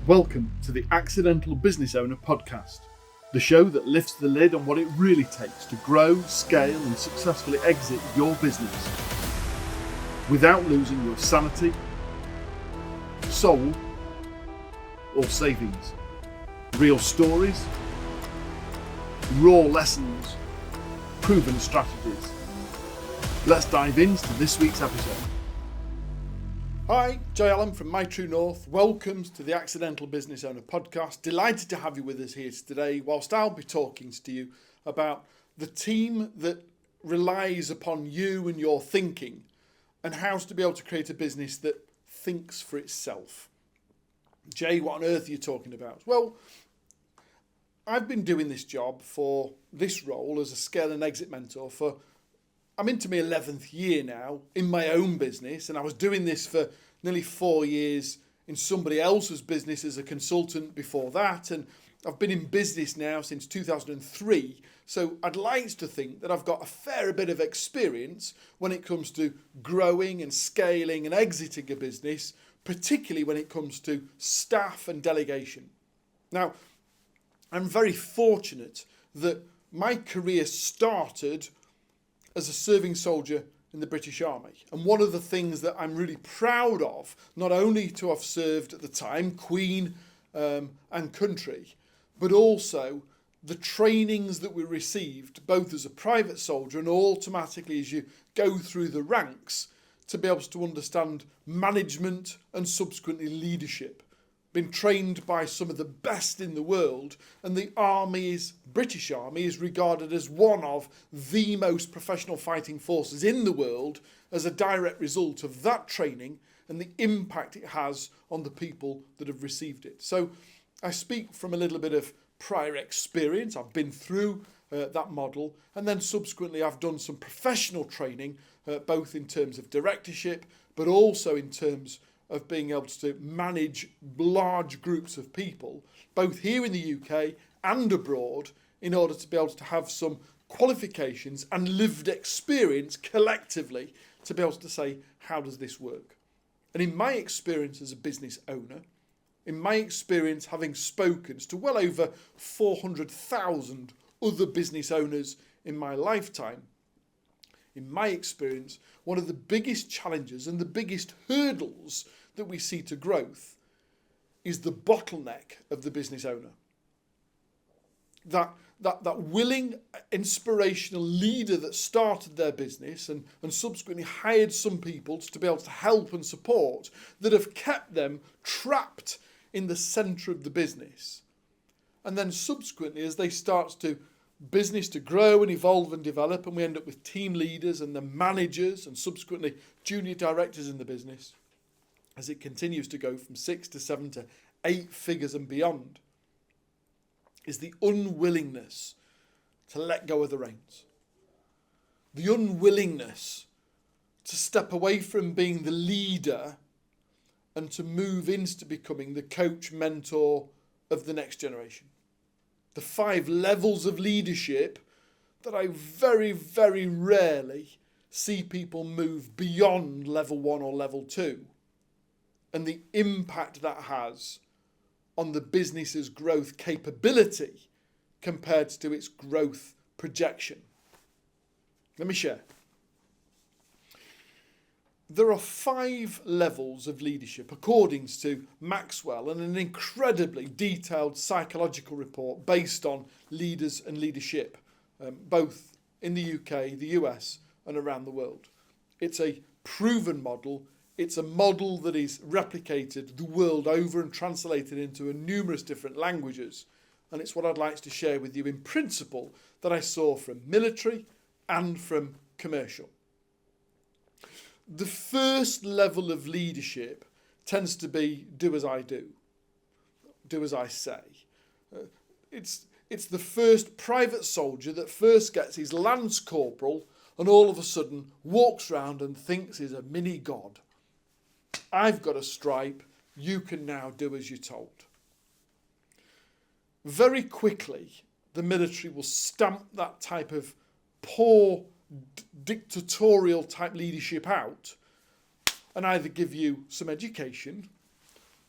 Welcome to the Accidental Business Owner podcast, the show that lifts the lid on what it really takes to grow, scale and successfully exit your business without losing your sanity, soul or savings. Real stories, raw lessons, proven strategies. Let's dive into this week's episode. Hi, Jay Allen from My True North. Welcome to the Accidental Business Owner podcast. Delighted to have you with us here today, whilst I'll be talking to you about the team that relies upon you and your thinking and how to be able to create a business that thinks for itself. Jay, what on earth are you talking about? Well, I've been doing this job for this role as a scale and exit mentor I'm into my 11th year now in my own business, and I was doing this for nearly 4 years in somebody else's business as a consultant before that, and I've been in business now since 2003, so I'd like to think that I've got a fair bit of experience when it comes to growing and scaling and exiting a business, particularly when it comes to staff and delegation. Now, I'm very fortunate that my career started as a serving soldier in the British Army. And one of the things that I'm really proud of, not only to have served at the time, Queen and country, but also the trainings that we received, both as a private soldier and automatically as you go through the ranks, to be able to understand management and subsequently leadership. Been trained by some of the best in the world, and the British Army is regarded as one of the most professional fighting forces in the world as a direct result of that training and the impact it has on the people that have received it. So I speak from a little bit of prior experience. I've been through that model, and then subsequently I've done some professional training, both in terms of directorship, but also in terms of being able to manage large groups of people, both here in the UK and abroad, in order to be able to have some qualifications and lived experience collectively to be able to say, how does this work? And in my experience as a business owner, in my experience having spoken to well over 400,000 other business owners in my lifetime, in my experience, one of the biggest challenges and the biggest hurdles that we see to growth is the bottleneck of the business owner. That willing, inspirational leader that started their business and subsequently hired some people to be able to help and support, that have kept them trapped in the centre of the business. And then subsequently, as they start to business to grow and evolve and develop, and we end up with team leaders and the managers and subsequently junior directors in the business, as it continues to go from 6 to 7 to 8 figures and beyond, is the unwillingness to let go of the reins. The unwillingness to step away from being the leader and to move into becoming the coach, mentor of the next generation. The 5 levels of leadership that I very, very rarely see people move beyond level 1 or level 2, and the impact that has on the business's growth capability compared to its growth projection. Let me share. There are 5 levels of leadership according to Maxwell, and an incredibly detailed psychological report based on leaders and leadership, both in the UK, the US and around the world. It's a proven model. It's a model that is replicated the world over and translated into numerous different languages. And it's what I'd like to share with you in principle that I saw from military and from commercial. The first level of leadership tends to be do as I do as I say. It's the first private soldier that first gets his lance corporal and all of a sudden walks around and thinks he's a mini god. I've got a stripe, you can now do as you're told. Very quickly, the military will stamp that type of poor dictatorial type leadership out and either give you some education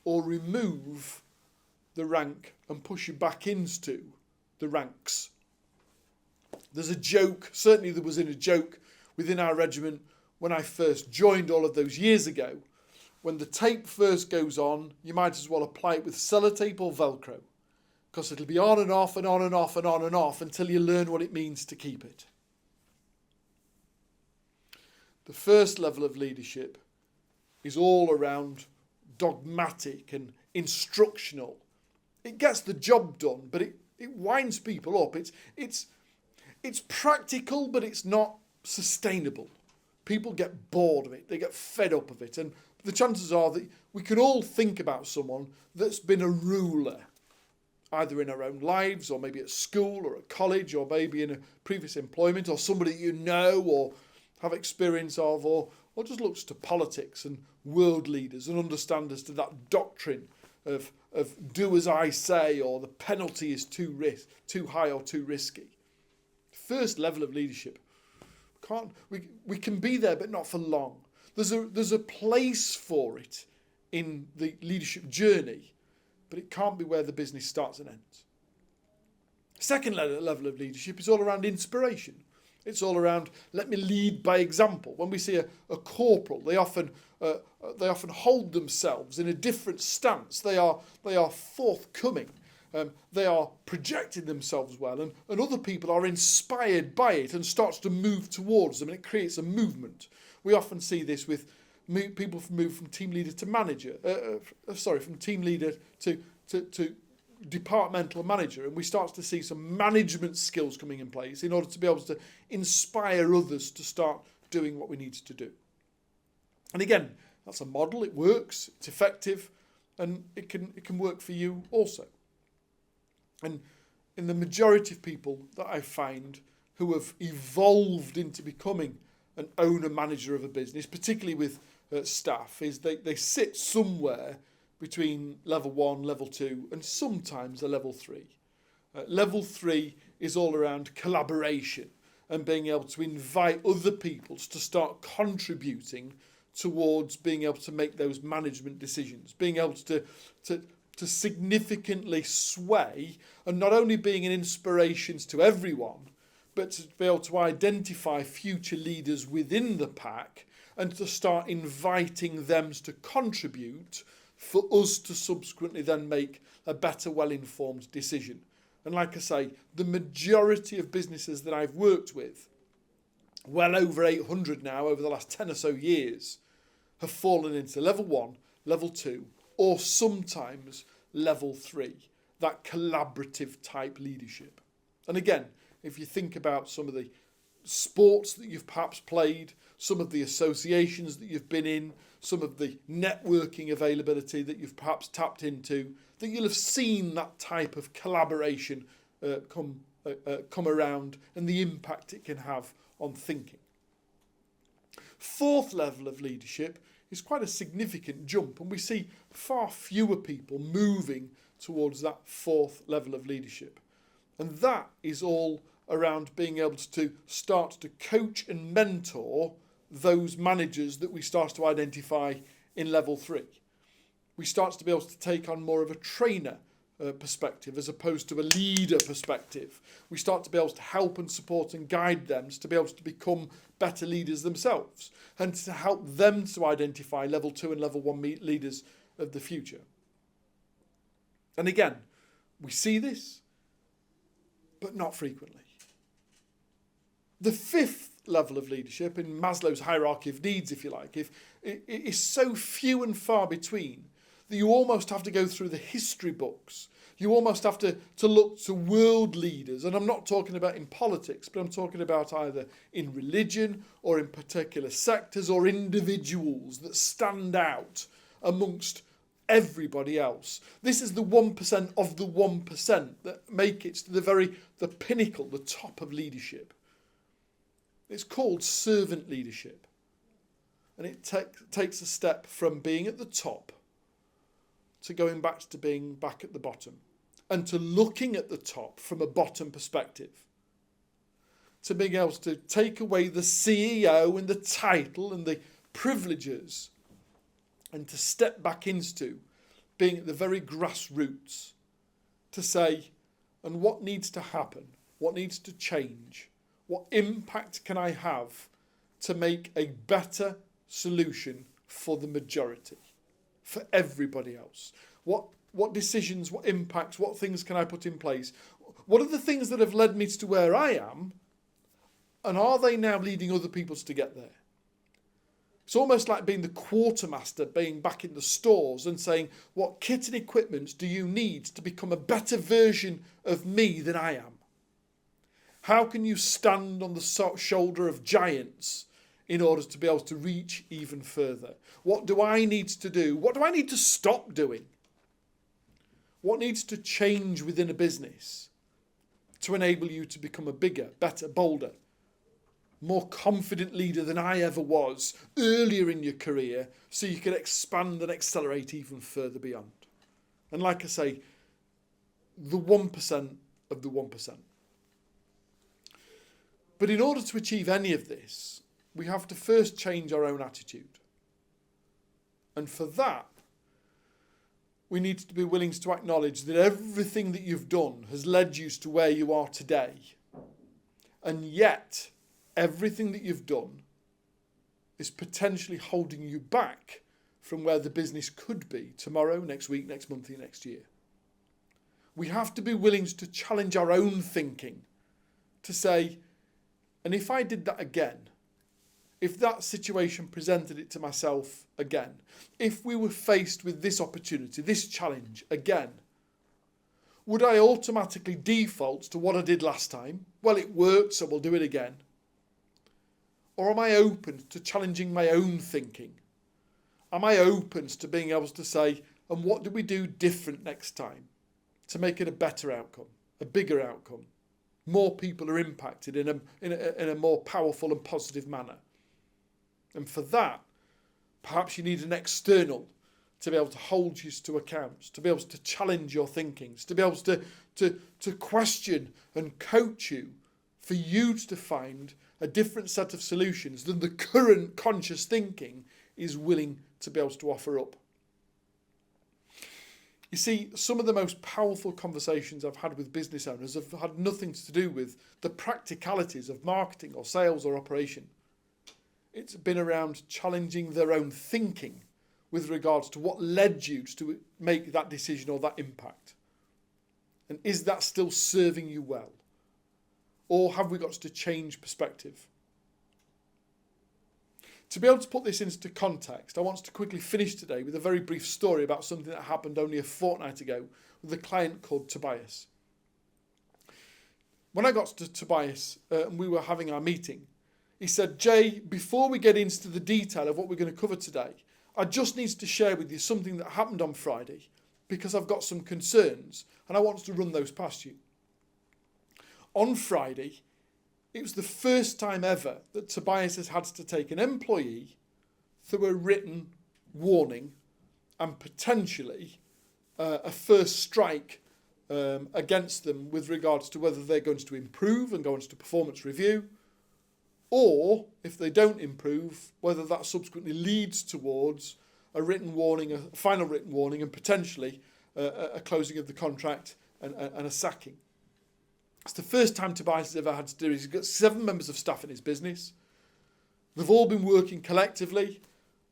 or remove the rank and push you back into the ranks. There's a joke, certainly there was a joke within our regiment when I first joined all of those years ago. When the tape first goes on, you might as well apply it with sellotape or Velcro, because it'll be on and off and on and off and on and off until you learn what it means to keep it. The first level of leadership is all around dogmatic and instructional. It gets the job done, but it winds people up. It's practical, but it's not sustainable. People get bored of it. They get fed up of it. And the chances are that we can all think about someone that's been a ruler, either in our own lives or maybe at school or at college or maybe in a previous employment, or somebody you know or have experience of, or just looks to politics and world leaders and understands as to that doctrine of do as I say, or the penalty is too high or too risky. First level of leadership. We can be there, but not for long. There's a place for it in the leadership journey, but it can't be where the business starts and ends. Second level of leadership is all around inspiration. It's all around, let me lead by example. When we see a corporal, they often hold themselves in a different stance. They are forthcoming. They are projecting themselves well, and other people are inspired by it and starts to move towards them, and it creates a movement. We often see this with people move from team leader to manager. From team leader to departmental manager, and we start to see some management skills coming in place in order to be able to inspire others to start doing what we need to do. And again, that's a model. It works. It's effective, and it can work for you also. And in the majority of people that I find who have evolved into becoming an owner manager of a business, particularly with staff, is they sit somewhere between level 1, level 2, and sometimes a level 3. Level 3 is all around collaboration and being able to invite other people to start contributing towards being able to make those management decisions, being able to significantly sway, and not only being an inspiration to everyone, but to be able to identify future leaders within the pack and to start inviting them to contribute for us to subsequently then make a better, well-informed decision. And like I say, the majority of businesses that I've worked with, well over 800 now over the last 10 or so years, have fallen into level 1, level 2, or sometimes level 3, that collaborative type leadership. And again, if you think about some of the sports that you've perhaps played, some of the associations that you've been in, some of the networking availability that you've perhaps tapped into, that you'll have seen that type of collaboration come around and the impact it can have on thinking. Fourth level of leadership is quite a significant jump, and we see far fewer people moving towards that fourth level of leadership. And that is all around being able to start to coach and mentor those managers that we start to identify in level 3. We start to be able to take on more of a trainer perspective as opposed to a leader perspective. We start to be able to help and support and guide them to be able to become better leaders themselves, and to help them to identify level 2 and level 1 leaders of the future. And again, we see this, but not frequently. The fifth level of leadership in Maslow's hierarchy of needs, if you like, it is so few and far between that you almost have to go through the history books. You almost have to look to world leaders. And I'm not talking about in politics, but I'm talking about either in religion or in particular sectors or individuals that stand out amongst everybody else. This is the 1% of the 1% that make it to the pinnacle, the top of leadership. It's called servant leadership. And it takes a step from being at the top to going back to being back at the bottom, and to looking at the top from a bottom perspective, to being able to take away the CEO and the title and the privileges, and to step back into being at the very grassroots to say, and what needs to happen? What needs to change? What impact can I have to make a better solution for the majority, for everybody else? What decisions, what impacts, what things can I put in place? What are the things that have led me to where I am? And are they now leading other people to get there? It's almost like being the quartermaster, being back in the stores and saying, what kit and equipment do you need to become a better version of me than I am? How can you stand on the shoulder of giants in order to be able to reach even further? What do I need to do? What do I need to stop doing? What needs to change within a business to enable you to become a bigger, better, bolder, more confident leader than I ever was earlier in your career, so you can expand and accelerate even further beyond? And like I say, the 1% of the 1%. But in order to achieve any of this, we have to first change our own attitude. And for that, we need to be willing to acknowledge that everything that you've done has led you to where you are today. And yet, everything that you've done is potentially holding you back from where the business could be tomorrow, next week, next month, next year. We have to be willing to challenge our own thinking, to say, and if I did that again, if that situation presented it to myself again, if we were faced with this opportunity, this challenge again, would I automatically default to what I did last time? Well, it worked, so we'll do it again. Or am I open to challenging my own thinking? Am I open to being able to say, and what do we do different next time to make it a better outcome, a bigger outcome? More people are impacted in a more powerful and positive manner. And for that, perhaps you need an external to be able to hold you to account, to be able to challenge your thinkings, to be able to question and coach you, for you to find a different set of solutions than the current conscious thinking is willing to be able to offer up. You see, some of the most powerful conversations I've had with business owners have had nothing to do with the practicalities of marketing or sales or operation. It's been around challenging their own thinking with regards to what led you to make that decision or that impact. And is that still serving you well? Or have we got to change perspective? To be able to put this into context, I want to quickly finish today with a very brief story about something that happened only a fortnight ago with a client called Tobias. When I got to Tobias and we were having our meeting, he said, Jay, before we get into the detail of what we're going to cover today, I just need to share with you something that happened on Friday because I've got some concerns and I want to run those past you. On Friday, it was the first time ever that Tobias has had to take an employee through a written warning and potentially a first strike against them with regards to whether they're going to improve and go into performance review, or if they don't improve, whether that subsequently leads towards a written warning, a final written warning, and potentially a closing of the contract and a sacking. It's the first time Tobias has ever had to do it. He's got 7 members of staff in his business. They've all been working collectively,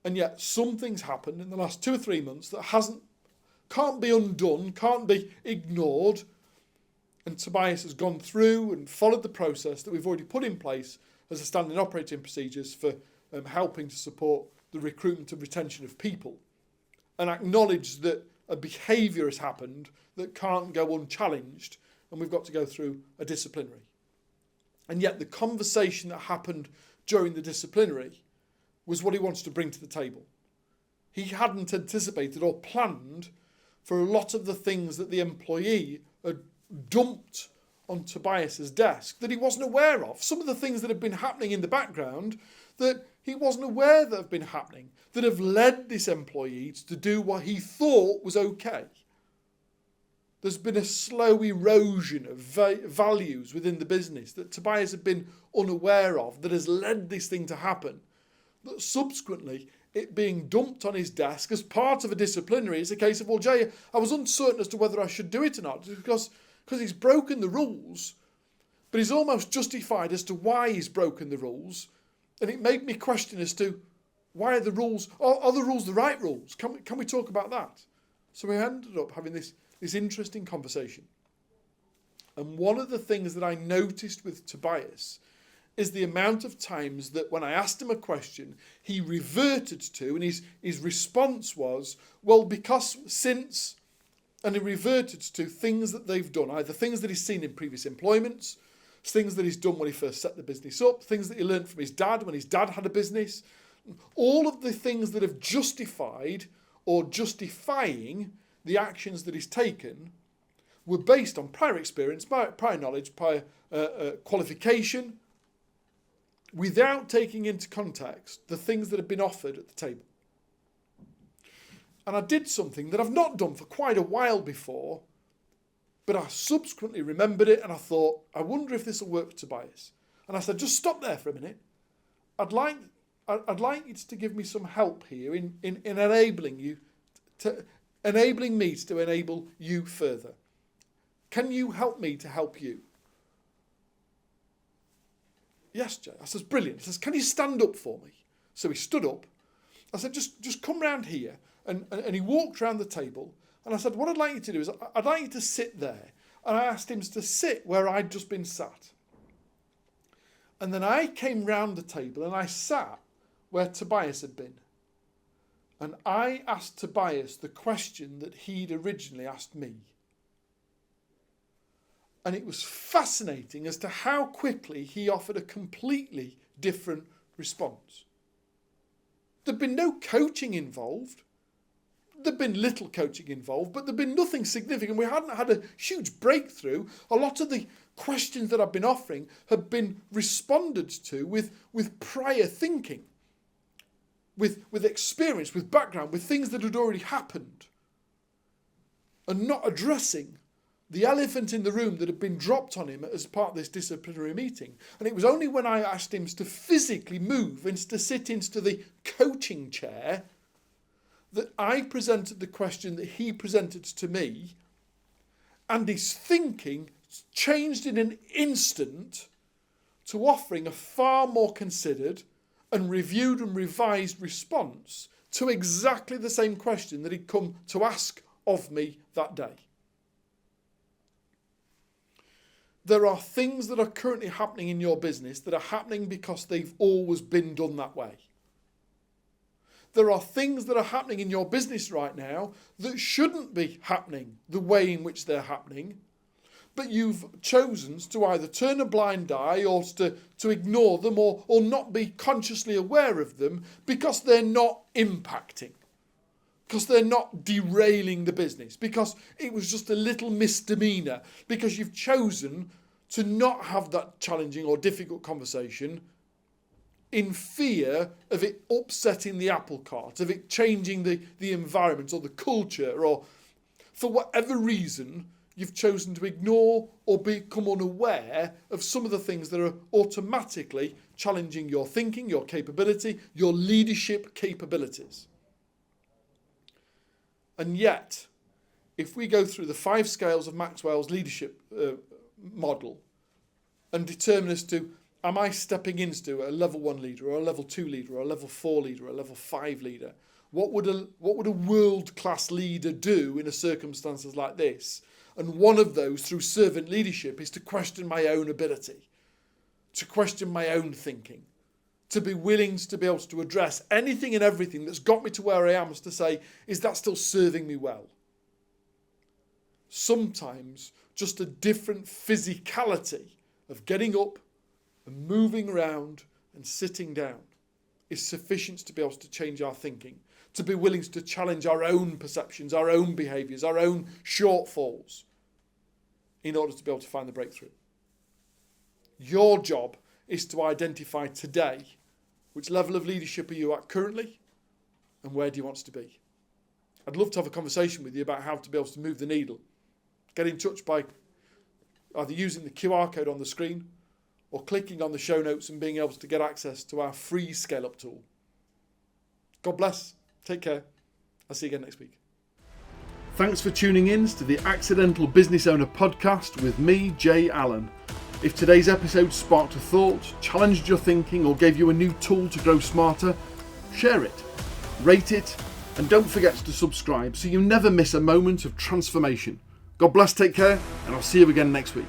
and yet something's happened in the last 2 or 3 months that can't be undone, can't be ignored. And Tobias has gone through and followed the process that we've already put in place as a standing operating procedures for helping to support the recruitment and retention of people, and acknowledged that a behaviour has happened that can't go unchallenged, and we've got to go through a disciplinary. And yet the conversation that happened during the disciplinary was what he wanted to bring to the table. He hadn't anticipated or planned for a lot of the things that the employee had dumped on Tobias's desk that he wasn't aware of. Some of the things that have been happening in the background that he wasn't aware that have been happening, that have led this employee to do what he thought was okay. There's been a slow erosion of values within the business that Tobias had been unaware of that has led this thing to happen. That subsequently it being dumped on his desk as part of a disciplinary. It's a case of, well, Jay, I was uncertain as to whether I should do it or not because he's broken the rules, but he's almost justified as to why he's broken the rules. And it made me question as to why are the rules, are the rules the right rules? Can we talk about that? So we ended up having this interesting conversation. And one of the things that I noticed with Tobias is the amount of times that when I asked him a question, he reverted to, and his response was, well, because since, and he reverted to things that they've done, either things that he's seen in previous employments, things that he's done when he first set the business up, things that he learned from his dad when his dad had a business, all of the things that have justified or justifying the actions that he's taken were based on prior experience, prior knowledge, prior qualification, without taking into context the things that have been offered at the table. And I did something that I've not done for quite a while before, but I subsequently remembered it and I thought, I wonder if this will work for Tobias. And I said, just stop there for a minute. I'd like you to give me some help here in enabling you to enabling me to enable you further. Can you help me to help you? Yes, Jay. I says, brilliant. He says, can you stand up for me? So he stood up. I said, just come round here. And he walked round the table. And I said, what I'd like you to do is I'd like you to sit there. And I asked him to sit where I'd just been sat. And then I came round the table and I sat where Tobias had been. And I asked Tobias the question that he'd originally asked me. And it was fascinating as to how quickly he offered a completely different response. There'd been no coaching involved. There'd been little coaching involved, but there'd been nothing significant. We hadn't had a huge breakthrough. A lot of the questions that I've been offering had been responded to with prior thinking, with experience, with background, with things that had already happened, and not addressing the elephant in the room that had been dropped on him as part of this disciplinary meeting. And it was only when I asked him to physically move and to sit into the coaching chair that I presented the question that he presented to me, and his thinking changed in an instant to offering a far more considered and reviewed and revised response to exactly the same question that he'd come to ask of me that day. There are things that are currently happening in your business that are happening because they've always been done that way. There are things that are happening in your business right now that shouldn't be happening the way in which they're happening, but you've chosen to either turn a blind eye or to ignore them or not be consciously aware of them because they're not impacting, because they're not derailing the business, because it was just a little misdemeanor, because you've chosen to not have that challenging or difficult conversation in fear of it upsetting the apple cart, of it changing the environment or the culture, or for whatever reason, you've chosen to ignore or become unaware of some of the things that are automatically challenging your thinking, your capability, your leadership capabilities. And yet, if we go through the 5 scales of Maxwell's leadership model and determine as to, am I stepping into a level 1 leader or a level 2 leader or a level 4 leader or a level 5 leader? What would a world-class leader do in a circumstances like this? And one of those, through servant leadership, is to question my own ability, to question my own thinking, to be willing to be able to address anything and everything that's got me to where I am, as to say, is that still serving me well? Sometimes just a different physicality of getting up and moving around and sitting down is sufficient to be able to change our thinking, to be willing to challenge our own perceptions, our own behaviours, our own shortfalls in order to be able to find the breakthrough. Your job is to identify today which level of leadership are you at currently and where do you want to be. I'd love to have a conversation with you about how to be able to move the needle. Get in touch by either using the QR code on the screen or clicking on the show notes and being able to get access to our free Scale Up tool. God bless. Take care. I'll see you again next week. Thanks for tuning in to the Accidental Business Owner podcast with me, Jay Allen. If today's episode sparked a thought, challenged your thinking, or gave you a new tool to grow smarter, share it, rate it, and don't forget to subscribe so you never miss a moment of transformation. God bless, take care, and I'll see you again next week.